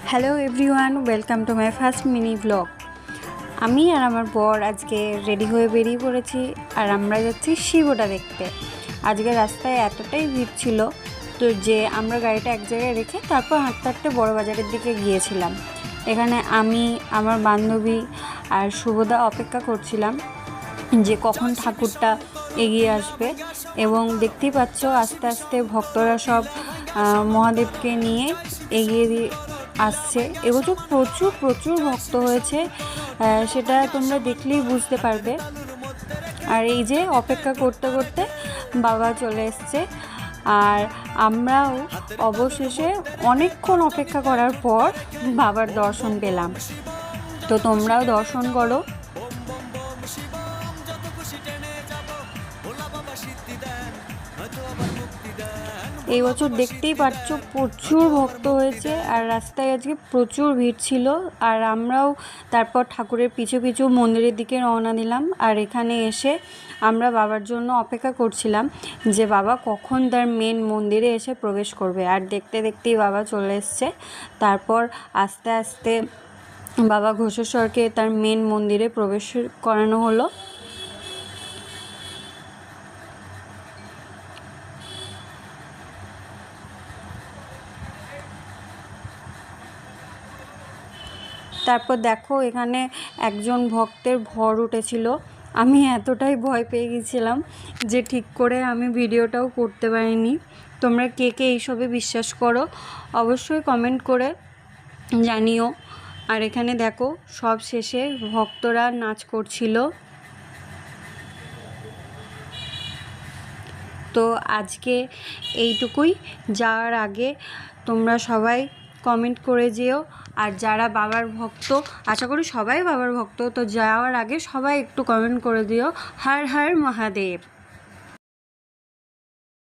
Hello everyone, welcome to my first mini blog. আমি আর আমার বর আজকে রেডি হয়ে বেরিয়ে পড়েছি আর আমরা যাচ্ছি শিবটা দেখতে। আজকে রাস্তায় এতটাই ভিড় ছিল তো যে আমরা গাড়িটা এক জায়গায় রেখে তারপর হাঁটতে হাঁটতে বড় বাজারের দিকে গিয়েছিলাম। এখানে আমি, আমার বান্ধবী আর শুভদা অপেক্ষা করছিলাম যে কখন ঠাকুরটা এগিয়ে আসবে। এবং দেখতেই পাচ্ছ আস্তে আস্তে ভক্তরা সব মহাদেবকে নিয়ে এগিয়ে আসছে। এবছর প্রচুর প্রচুর ভক্ত হয়েছে, সেটা তোমরা দেখলেই বুঝতে পারবে। আর এই যে অপেক্ষা করতে করতে বাবা চলে এসছে আর আমরাও অবশেষে অনেকক্ষণ অপেক্ষা করার পর বাবার দর্শন পেলাম। তো তোমরাও দর্শন করো। এই বছর দেখতেই পাচ্ছ প্রচুর ভক্ত হয়েছে আর রাস্তায় আজকে প্রচুর ভিড় ছিল। আর আমরাও তারপর ঠাকুরের পিছু পিছু মন্দিরের দিকে রওনা দিলাম। আর এখানে এসে আমরা বাবার জন্য অপেক্ষা করছিলাম যে বাবা কখন তার মেন মন্দিরে এসে প্রবেশ করবে। আর দেখতে দেখতেই বাবা চলে এসছে। তারপর আস্তে আস্তে বাবা ঘোষেশ্বরকে তার মেন মন্দিরে প্রবেশ করানো হলো। তারপর দেখো এখানে একজন ভক্তের ভর উঠেছিল। আমি এতটাই ভয় পেয়ে গেছিলাম যে ঠিক করে আমি ভিডিওটাও করতে পারিনি। তোমরা কে কে এইসবে বিশ্বাস করো অবশ্যই কমেন্ট করে জানিও। আর এখানে দেখো সব শেষে ভক্তরা নাচ করছিল। তো আজকে এইটুকুই। যাওয়ার আগে তোমরা সবাই কমেন্ট করে যেও। আর যারা বাবার ভক্ত, আশা করি সবাই বাবার ভক্ত, তো যাওয়ার আগে সবাই একটু কমেন্ট করে দিও হর হর মহাদেব।